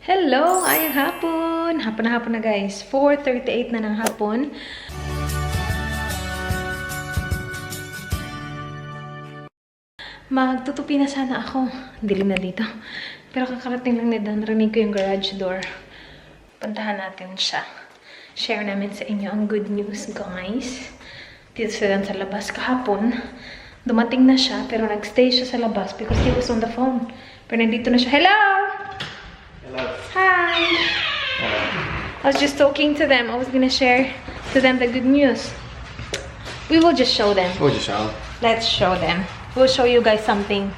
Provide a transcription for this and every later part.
Hello! Ayang hapon! Hapon na guys. 4:38 na ng hapon. Magtutupi na sana ako. Dilim na dito. Pero kakarating lang nila. Narinig ko yung garage door. Puntahan natin siya. Share namin sa inyo ang good news, guys. Dito sila sa labas kahapon. Dumating na siya, pero nagstay siya sa labas because he was on the phone. Pero nandito na siya. Hello! Hello. Hi! Hello. I was just talking to them. I was gonna share to them the good news. We will just show them. We'll just show. Let's show them. We'll show you guys something.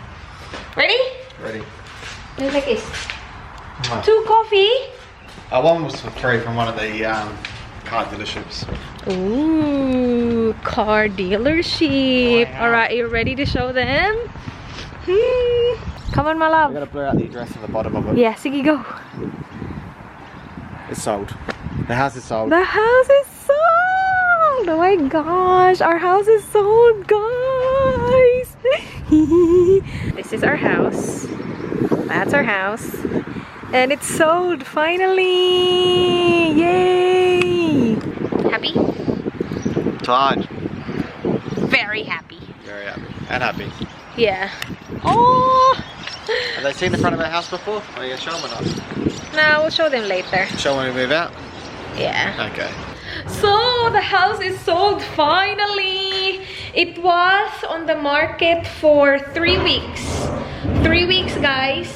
Ready? Ready. It's like this. What? 2 coffee. One was for free from one of the car dealerships. Ooh, car dealership. Wow. Alright, you ready to show them? Come on, my I'm love. gonna blur out the address on the bottom of it. Yeah, sige, go. It's sold. The house is sold. The house is sold! Oh my gosh, our house is sold, guys! This is our house. That's our house. And it's sold, finally! Yay! Happy? Tired. Very happy. Very happy. And happy. Yeah. Oh! Have they seen the front of our house before? Are you gonna show them or not? No, we'll show them later. Show when we move out? Yeah. Okay. So, the house is sold finally! It was on the market for 3 weeks. 3 weeks, guys.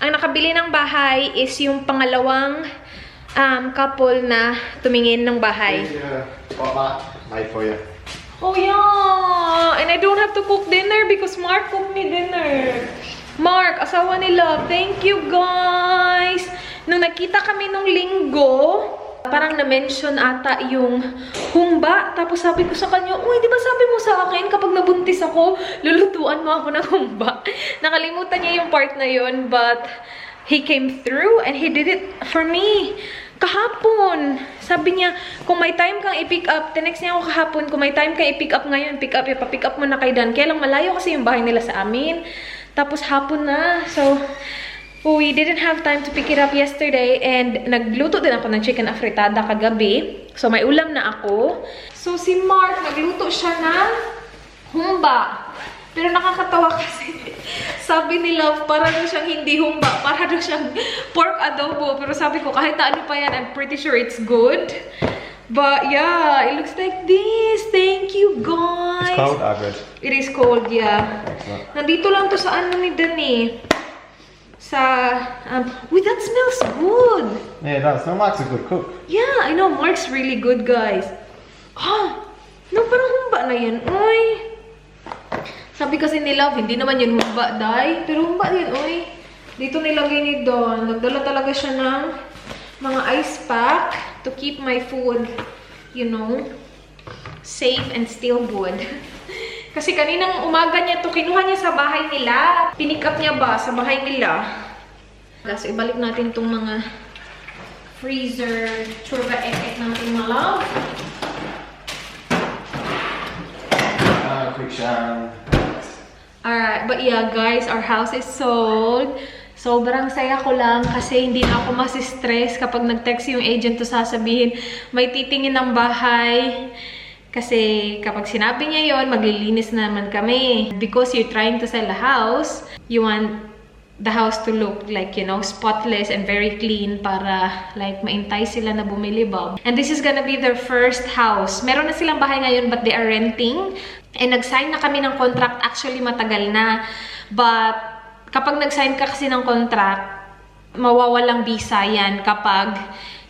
Ang nakabili ng bahay is yung pangalawang couple na tumingin ng bahay. Spotlight made for you. Oh yeah! And I don't have to cook dinner because Mark cooked me dinner. Mark, asawa ni Love, thank you guys! Nung nakita kami nung linggo, parang na-mention ata yung humba. Tapos sabi ko sa kanya, uy, di ba sabi mo sa akin kapag nabuntis ako, lulutuan mo ako ng humba? Nakalimutan niya yung part na yun, but he came through and he did it for me. Kahapon, sabi niya, kung may time kang i-pick up, tinext niya ako kahapon, kung may time kang i-pick up ngayon, pick up, ipa-pick up mo na kay Dan. Kaya lang malayo kasi yung bahay nila sa amin. Tapos hapon na, so we didn't have time to pick it up yesterday and nagluto din ako ng chicken afritada kagabi. So may ulam na ako. So si Mark, nagluto siya ng humba. Pero nakakatawa kasi sabi ni Love, para daw siyang hindi humba, para daw siyang pork adobo. Pero sabi ko, kahit na ano pa yan, I'm pretty sure it's good. But yeah, it looks like this. Thank you, guys. It's cold? Oh, good. It is cold, yeah. Excellent. Nandito lang to sa ano ni Dani. Sa, uy, that smells good. Yeah, it does. No, Mark's a good cook. Yeah, I know, Mark's really good, guys. Ah, no, parang humba na yan. Uy. Sabi kasi ni Love, hindi naman yun humba, day. Pero humba din, uy. Dito nilagay ni Don. Nagdala talaga siya ng mga ice pack to keep my food, you know, safe and still good. Kasi kaninang umaga niya to, kinuha niya sa bahay nila. Pinick up niya ba sa bahay nila? So, ibalik natin itong mga freezer, churba ek natin mga love. Quick shower. Alright, but yeah guys, our house is sold. Sobrang saya ko lang kasi hindi na ako masistress kapag nag-text yung agent to sasabihin may titingin ng bahay. Kasi kapag sinabi niya yon, maglilinis naman kami. Because you're trying to sell a house, you want the house to look like, you know, spotless and very clean para like maintay sila na bumili ba. And this is gonna be their first house. Meron na silang bahay ngayon but they are renting. And nag-sign na kami ng contract, actually matagal na. But kapag nag-sign ka kasi ng contract, mawawalang visa yan kapag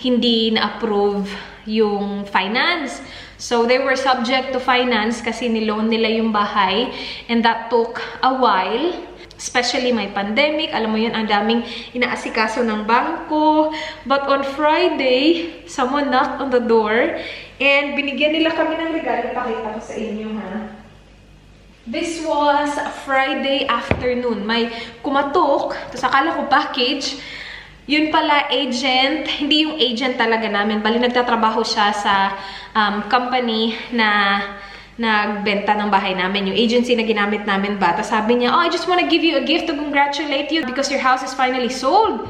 hindi na-approve yung finance. So, they were subject to finance kasi niloan nila yung bahay. And that took a while. Especially may pandemic. Alam mo yun, ang daming inaasikaso ng bangko. But on Friday, someone knocked on the door. And binigyan nila kami ng regalo. Pakita ko sa inyo, ha. This was Friday afternoon. May kumatok. Tapos akala ko package. Yun pala, agent. Hindi yung agent talaga namin. Bali, nagtatrabaho siya sa company na nagbenta ng bahay namin. Yung agency na ginamit namin ba. Tapos sabi niya, oh, I just want to give you a gift to congratulate you because your house is finally sold.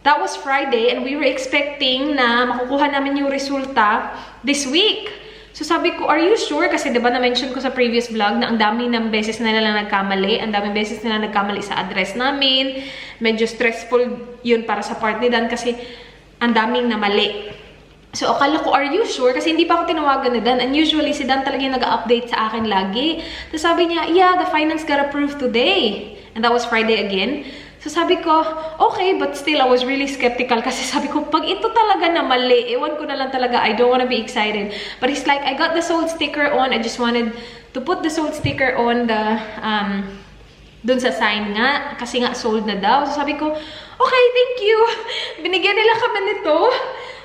that was Friday and we were expecting na makukuha namin yung resulta this week. So sabi ko, are you sure? Kasi diba na-mention ko sa previous vlog na ang dami ng beses na nila nagkamali. Ang daming beses nila nagkamali sa address namin. Medyo stressful yun para sa part ni Dan kasi ang daming namali. So akala ko, are you sure? Kasi hindi pa ako tinawagan ni Dan. And usually si Dan talaga yung nag-update sa akin lagi. Tapos sabi niya, yeah, the finance got approved today. And that was Friday again. So sabi ko, okay, but still I was really skeptical kasi sabi ko, pag ito talaga na mali, ewan ko na lang talaga, I don't wanna be excited. But he's like, I got the sold sticker on, I just wanted to put the sold sticker on the, dun sa sign nga, kasi nga sold na daw. So sabi ko, okay, thank you. Binigyan nila kami nito.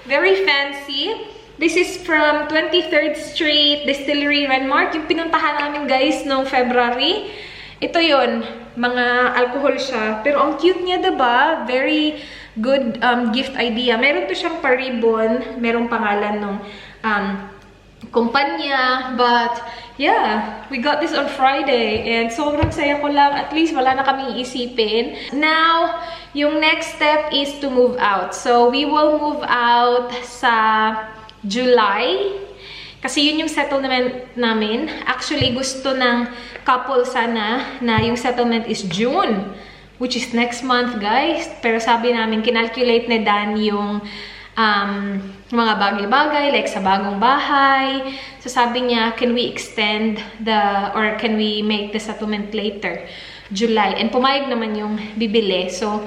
Very fancy. This is from 23rd Street Distillery Renmark. Yung pinuntahan namin guys noong February. Ito yon, mga alcohol siya. Pero ang cute niya, diba? Very good gift idea. Meron to siyang pa-ribbon. Merong pangalan ng kumpanya. But, yeah, we got this on Friday. And sobrang saya ko lang. At least wala na kami iisipin. Now, yung next step is to move out. So, we will move out sa July. Kasi yun yung settlement namin. Actually, gusto ng couple sana na yung settlement is June. Which is next month, guys. Pero sabi namin, kinalculate ni Dan yung mga bagay-bagay, like sa bagong bahay. So sabi niya, can we extend or can we make the settlement later? July. And pumayag naman yung bibili. So,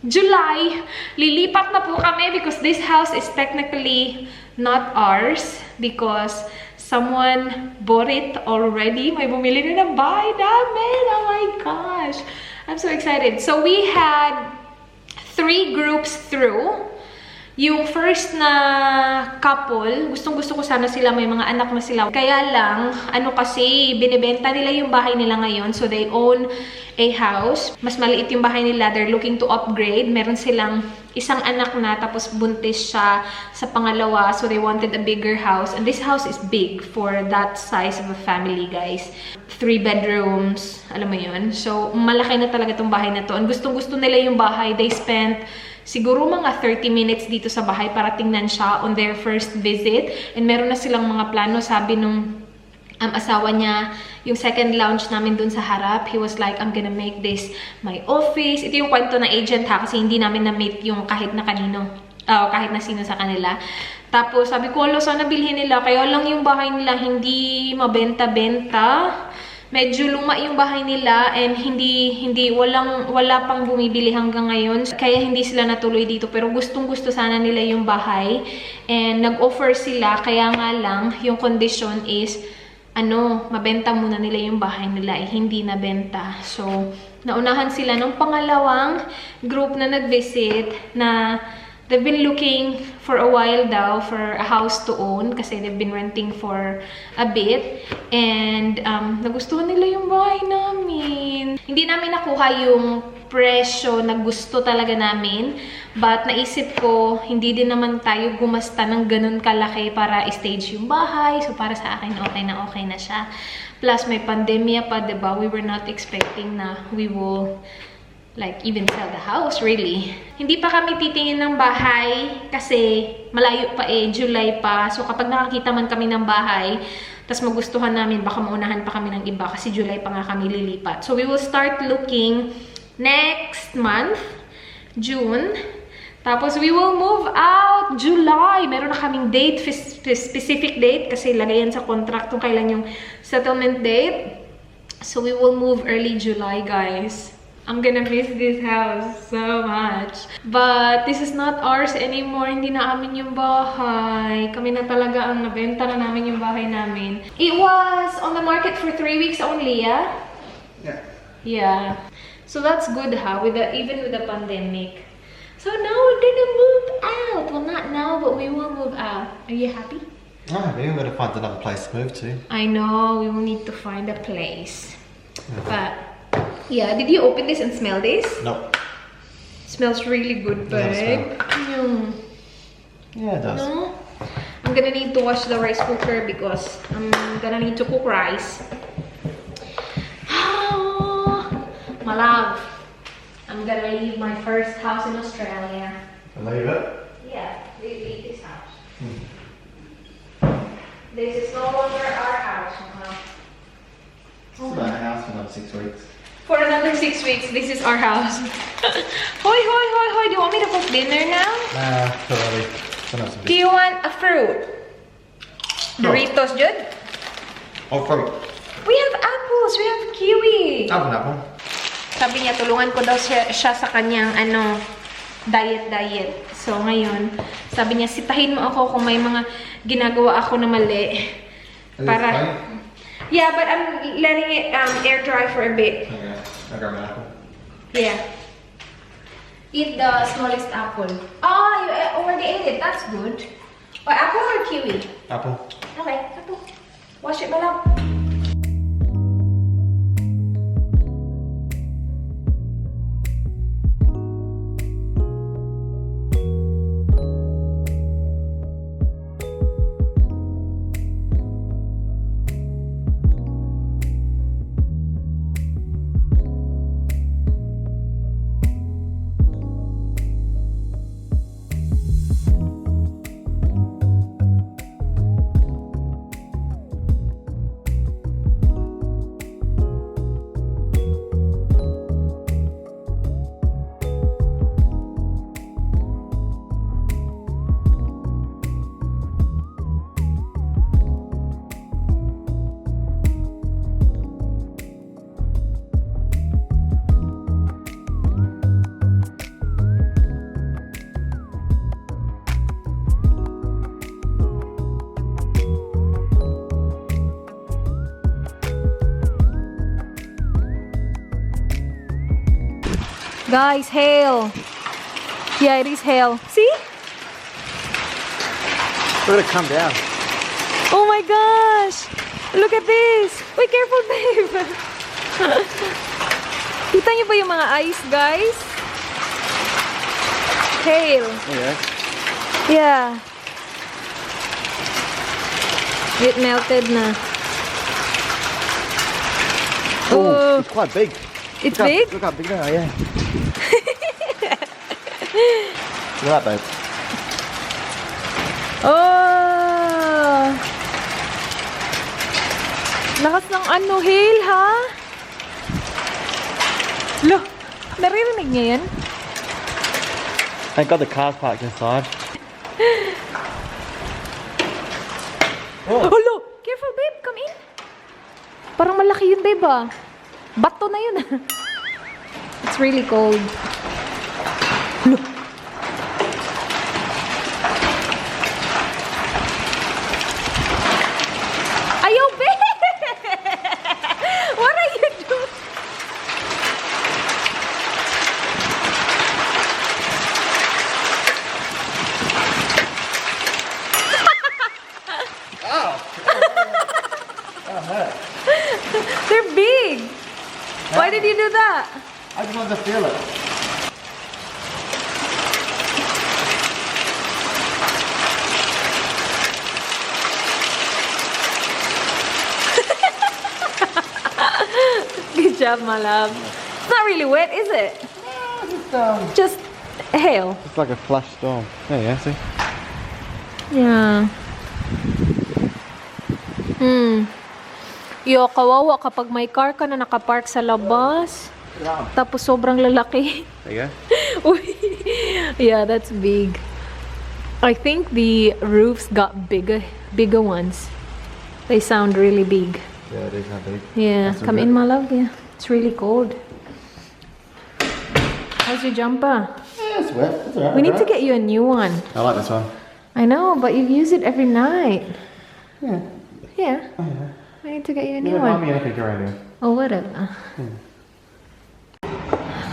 July, lilipat na po kami because this house is technically not ours because someone bought it already. May bumili na ng bahay namin. Oh my gosh. I'm so excited. So we had 3 groups through. Yung first na couple, gustong-gusto ko sana sila, may mga anak na sila. Kaya lang, kasi, binibenta nila yung bahay nila ngayon. So, they own a house. Mas maliit yung bahay nila. They're looking to upgrade. Meron silang isang anak na, tapos buntis siya sa pangalawa. So, they wanted a bigger house. And this house is big for that size of a family, guys. 3 bedrooms. Alam mo yun? So, malaki na talaga itong bahay na to. And gustong-gusto nila yung bahay. They spent siguro mga 30 minutes dito sa bahay para tingnan siya on their first visit. And meron na silang mga plano. Sabi nung asawa niya, yung second lounge namin dun sa harap, he was like, I'm gonna make this my office. Ito yung kwento ng agent ha, kasi hindi namin na-meet yung kahit na kanino. Kahit na sino sa kanila. Tapos sabi ko, sana bilhin nila. Kaya lang yung bahay nila hindi mabenta-benta. Medyo luma yung bahay nila and wala pang bumibili hanggang ngayon. Kaya hindi sila natuloy dito. Pero gustong-gusto sana nila yung bahay. And nag-offer sila. Kaya nga lang, yung condition is, mabenta muna nila yung bahay nila. Hindi nabenta. So, naunahan sila ng pangalawang group na nag-visit na they've been looking for a while daw for a house to own kasi they've been renting for a bit. And nagustuhan nila yung bahay namin. Hindi namin nakuha yung presyo na gusto talaga namin. But naisip ko, hindi din naman tayo gumasta ng ganun kalaki para i-stage yung bahay. So para sa akin, okay na siya. Plus may pandemya pa, diba? We were not expecting na we will even sell the house, really. Hindi pa kami titingin ng bahay kasi malayo pa July pa. So kapag nakakita man kami ng bahay, tas magustuhan namin, baka maunahan pa kami ng iba kasi July pa nga kami lilipat. So we will start looking next month, June. Tapos we will move out July. Meron na kaming date, specific date kasi lagay yan sa contract kung kailan yung settlement date. So we will move early July, guys. I'm gonna miss this house so much. But this is not ours anymore. Hindi na amin yung bahay. Kami na talaga ang nabenta na namin yung bahay namin. It was on the market for 3 weeks only, yeah? Yeah. Yeah. So that's good, huh? Even with the pandemic. So now we're gonna move out. Well, not now, but we will move out. Are you happy? Oh, we've got to find another place to move to. I know. We will need to find a place. But yeah, did you open this and smell this? Nope. Smells really good, babe. Yeah, it does. No? I'm gonna need to wash the rice cooker because I'm gonna need to cook rice. My love, I'm gonna leave my first house in Australia. Leave it. Yeah, we leave this house. This is no longer our house. It's about a house for another 6 weeks. For another 6 weeks, this is our house. Hoy, hoy, hoy, hoy. Do you want me to cook dinner now? Nah, too early. Don't have some Do you want a fruit? Doritos, Jude? Oh, fruit. We have apples. We have kiwi. Have an apple. Sabi niya, tulungan ko daw siya sa kanyang, diet. So, ngayon, sabi niya, sitahin mo ako kung may mga ginagawa ako na mali. Para... Yeah, but I'm letting it air dry for a bit. Okay, I'll grab an apple. Yeah. Eat the smallest apple. Oh, you already ate it. That's good. Apple or kiwi? Apple. Okay, apple. Wash it, malap. Guys, hail. Yeah, it is hail. See? Look at it come down. Oh my gosh! Look at this! Wait, careful, babe! Kita niyo ba yung mga ice, guys? Hail. Yeah. Yeah. It melted na. Oh, it's quite big. It's Look big? Look how big they are, yeah. Look at that, babe. Oh! Lakas ng ano, hail, ha? Lo, naririnig niya yan? Thank God the car's parked inside. Oh, lo! Careful, babe. Come in. Parang malaki yun, babe, ah. Bato na yun, ah. It's really cold. Lo! Ayaw, babe! What are you doing? They're big. Why did you do that? I just wanted to feel it. Good job, my love. It's not really wet, is it? Just hail. It's like a flash storm. There you go, see? Yeah. Yo, kawawa kapag may car ka na nakapark sa labas. Tapos sobrang lalaki. There you go. Uy. Yeah, that's big. I think the roofs got bigger ones. They sound really big. Yeah, it is not big. Yeah, That's come good. in, my love. Yeah, it's really cold. How's your jumper? Yeah, it's wet. It's alright. We need to get you a new one. I like this one. I know, but you use it every night. Yeah. Yeah. Oh, yeah. I need to get you a You new remind one. me of a geranium. Oh, whatever.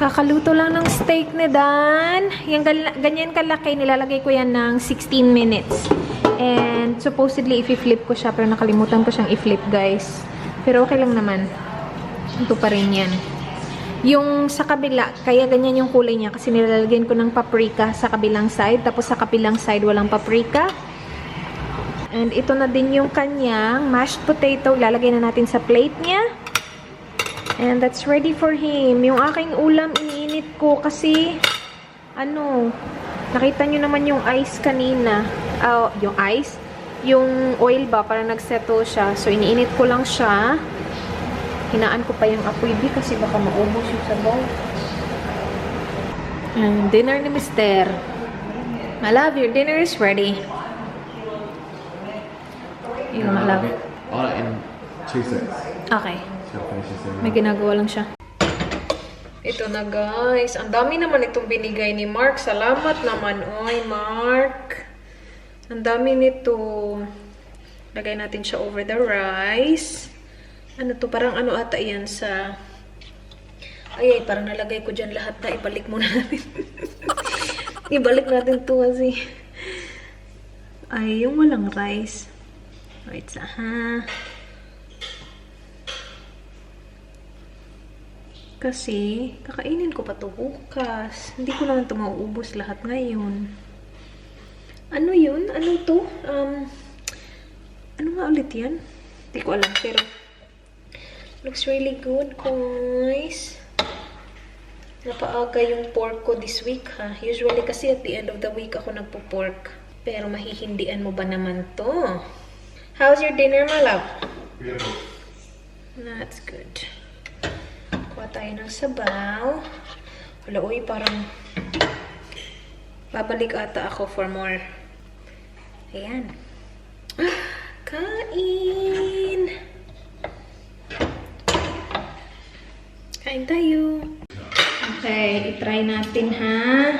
Kakaluto lang ng steak ni Dan. Yung ganyan kalaki, nilalagay ko yan ng 16 minutes. And supposedly, i-flip ko siya, pero nakalimutan ko siyang i-flip, guys. Pero okay lang naman. Ito pa rin yan. Yung sa kabila, kaya ganyan yung kulay niya kasi nilalagyan ko ng paprika sa kabilang side. Tapos sa kabilang side, walang paprika. And ito na din yung kanyang mashed potato. Lalagay na natin sa plate niya. And that's ready for him. Yung aking ulam, iniinit ko kasi, Nakita nyo naman yung ice kanina. Yung ice? Yung oil ba, parang nagsettle siya. So, iniinit ko lang siya. Hinaan ko pa yung apoy di kasi baka maubos yung sabaw. Dinner ni Mister. My love, your dinner is ready. Yung my love. On it in 2 seconds. Okay. Just gotta finish this thing. May ginagawa lang siya. Ito na guys. Ang dami naman itong binigay ni Mark. Salamat naman. Oy, Mark. Ang dami nito. Lagay natin siya over the rice. Ano to? Parang ano ata yan sa... Ay, parang nalagay ko dyan lahat na. Ibalik muna natin. Ibalik natin to kasi. Ay, yung walang rice. Wait, Kasi, kakainin ko pa to bukas. Hindi ko naman ito mauubos lahat ngayon. Ano yun? Ano to? Ano nga ulit yan? Hindi ko alam, pero looks really good, guys. Napaaga yung pork ko this week, ha? Usually kasi at the end of the week ako nagpo-pork. Pero mahihindian mo ba naman to? How's your dinner, my love? Beautiful. That's good. Kuha tayo ng sabaw. Wala, uy, parang babalik ata ako for more. Ayan. Kain! Kain tayo. Okay, itry natin, ha?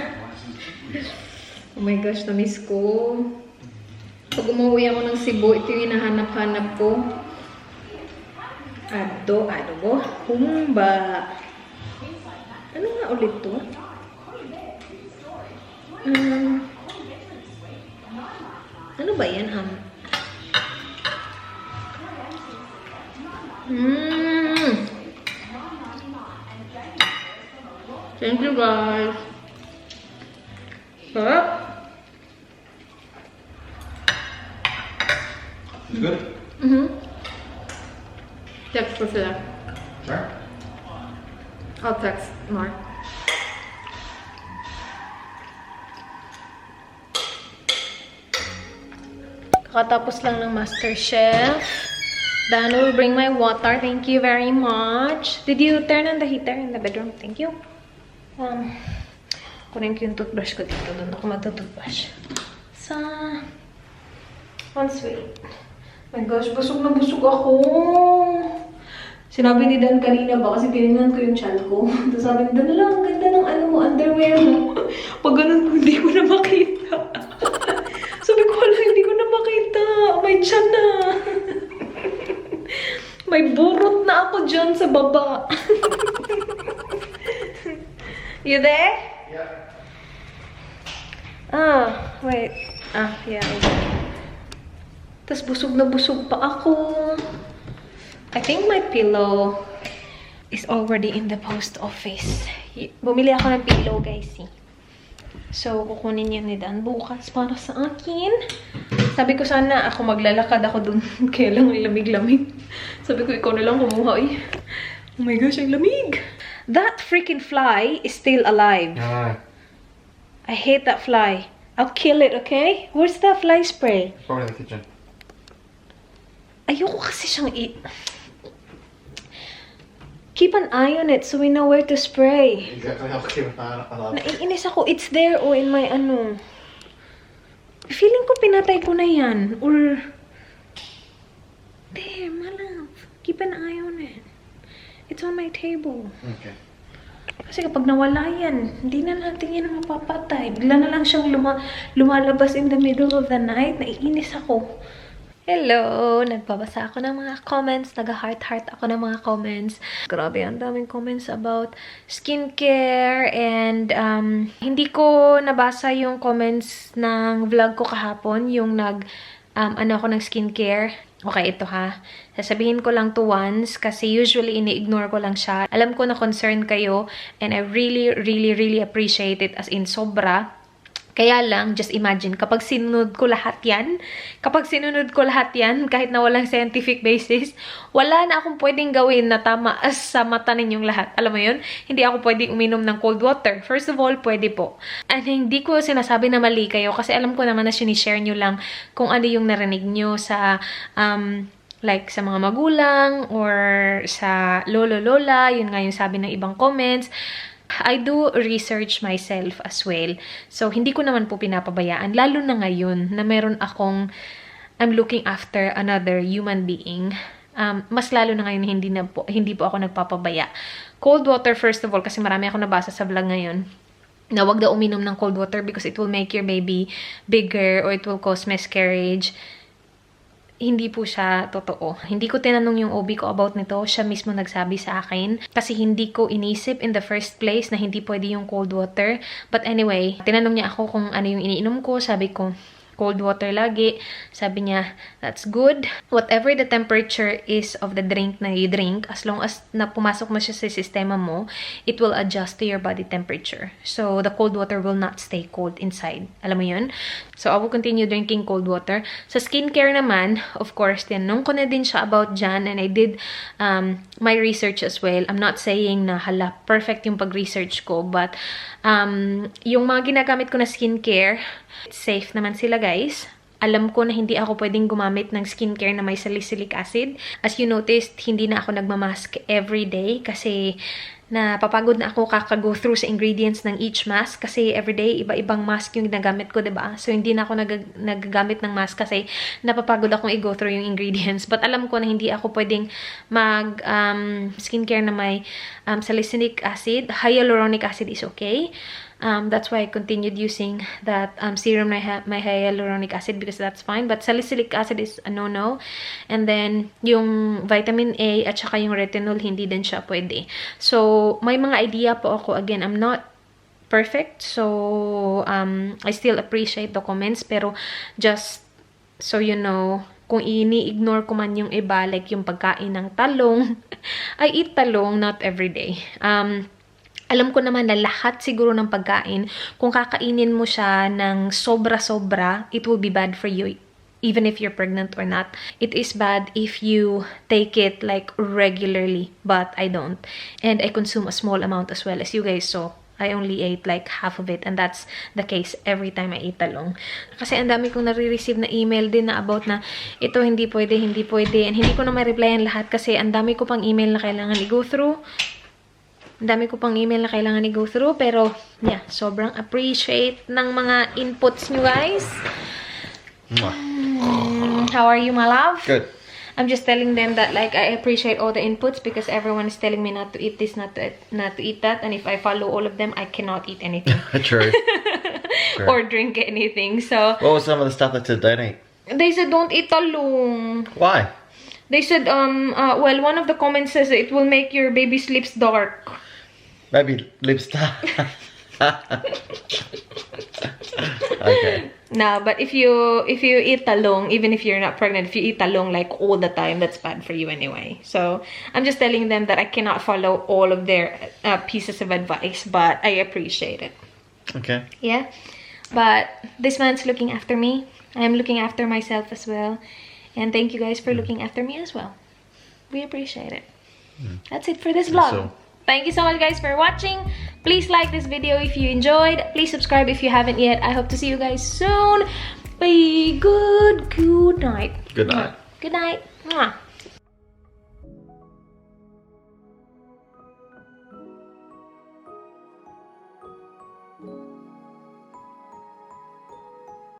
Oh my gosh, na-miss ko. Pag umuwi ako ng Cebu, ito yung hinahanap-hanap ko. Adobo, humba. Ano nga ulit to? Ano ba yan, ham? Thank you, guys. Sarap. Is it good? Text ko sila. Sure. I'll text Mark. Kakatapos lang ng MasterChef. Dan will bring my water. Thank you very much. Did you turn on the heater in the bedroom? Thank you. Kunin ko yung toothbrush ko dito. Doon ako magta-toothbrush. Sweet. My gosh, busog na busog ako. Sinabi ni Dan kanina ba, kasi tinignan ko yung chan ko. Tapos sabi ni Dan, ang ganda ng ano mo, underwear mo. Pag ganun ko, hindi ko na makita. Sabi ko, wala, hindi ko na makita. May chan na. May burot na ako dyan sa baba. You there? Yeah. Wait. Yeah. Tapos busog na busog pa ako. I think my pillow is already in the post office. Bumili ako ng pillow, guys. So, kukunin yun ni Dan bukas para sa akin. Sabi ko sana ako maglalakad ako dun. Kaya lang lamig-lamig. Sabi ko, ikaw na lang kumuha eh. Oh my gosh, ang lamig! That freaking fly is still alive. No. I hate that fly. I'll kill it, okay? Where's that fly spray? Probably in the kitchen. Ayoko kasi siyang keep an eye on it so we know where to spray. Exactly. I'll keep an eye on it. Naiinis ako. It's there in my ano. Feeling ko pinatay ko na yan. Or there, my love. Keep an eye on it. It's on my table. Okay. Kasi kapag nawala yan, hindi na natin yan mapapatay. Bigla na lang siyang lumalabas in the middle of the night. Naiinis ako. Hello! Nagbabasa ako ng mga comments. Nag-heart-heart ako ng mga comments. Grabe, ang daming comments about skincare and hindi ko nabasa yung comments ng vlog ko kahapon, yung ano ako ng skincare. Okay, ito ha. Sasabihin ko lang to once kasi usually ini-ignore ko lang siya. Alam ko na concern kayo and I really, really, really appreciate it as in sobra. Kaya lang, just imagine, kapag sinunod ko lahat yan, kahit na walang scientific basis, wala na akong pwedeng gawin na tama sa mata ninyong lahat. Alam mo yun? Hindi ako pwedeng uminom ng cold water. First of all, pwede po. And hindi ko sinasabi na mali kayo kasi alam ko naman na sinishare nyo lang kung ano yung narinig nyo sa, like sa mga magulang or sa lolo-lola, yun nga yung sabi ng ibang comments. I do research myself as well. So, hindi ko naman po pinapabayaan. Lalo na ngayon na meron akong, I'm looking after another human being. Mas lalo na ngayon hindi po ako nagpapabaya. Cold water, first of all, kasi marami ako nabasa sa vlog ngayon, na wag daw uminom ng cold water because it will make your baby bigger or it will cause miscarriage. Hindi po siya totoo. Hindi ko tinanong yung OB ko about nito. Siya mismo nagsabi sa akin. Kasi hindi ko inisip in the first place na hindi pwede yung cold water. But anyway, tinanong niya ako kung ano yung iniinom ko. Sabi ko, cold water lagi. Sabi niya, that's good. Whatever the temperature is of the drink na you drink, as long as na pumasok mo siya sa sistema mo, it will adjust to your body temperature. So, the cold water will not stay cold inside. Alam mo yun? So, I will continue drinking cold water. Sa skincare naman, of course, tinanong ko na din siya about dyan, and I did my research as well. I'm not saying na hala, perfect yung pag-research ko, but yung mga ginagamit ko na skincare, safe naman sila, guys. Alam ko na hindi ako pwedeng gumamit ng skincare na may salicylic acid. As you noticed, hindi na ako nagmamask everyday kasi napapagod na ako kaka-go through sa ingredients ng each mask kasi everyday iba-ibang mask yung ginagamit ko, diba? So, hindi na ako nagagamit ng mask kasi napapagod akong i-go through yung ingredients. But alam ko na hindi ako pwedeng mag skincare na may salicylic acid. Hyaluronic acid is okay. That's why I continued using that serum my hyaluronic acid because that's fine. But salicylic acid is a no-no. And then, yung vitamin A at saka yung retinol, hindi din siya pwede. So, may mga idea po ako. Again, I'm not perfect. So, I still appreciate the comments. Pero, just so you know, kung ini-ignore ko man yung iba, like yung pagkain ng talong, I eat talong not every day. Alam ko naman na lahat siguro ng pagkain, kung kakainin mo siya ng sobra-sobra, it will be bad for you, even if you're pregnant or not. It is bad if you take it like regularly, but I don't. And I consume a small amount as well as you guys saw. I only ate like half of it, and that's the case every time I eat talong. Kasi ang dami kong nare-receive na email din na about na ito hindi pwede, and hindi ko na ma-replyan lahat kasi ang dami ko pang email na kailangan i-go through. Ang dami ko pang email na kailangan i-go through. Pero, yeah, sobrang appreciate ng mga inputs nyo, guys. How are you, my love? Good. I'm just telling them that, like, I appreciate all the inputs because everyone is telling me not to eat this, not to eat that. And if I follow all of them, I cannot eat anything. True. Or drink anything. So, what was some of the stuff that said don't eat? They said don't eat talong. Why? They said, well, one of the comments says it will make your baby's lips dark. Maybe lipstick. Okay. No, but if you eat talong, even if you're not pregnant, if you eat talong like all the time, that's bad for you anyway. So I'm just telling them that I cannot follow all of their pieces of advice, but I appreciate it. Okay. Yeah, but this man's looking after me. I am looking after myself as well, and thank you guys for looking after me as well. We appreciate it. That's it for this vlog. So thank you so much, guys, for watching. Please like this video if you enjoyed. Please subscribe if you haven't yet. I hope to see you guys soon. Bye. Good night. good night. Good night. Mwah.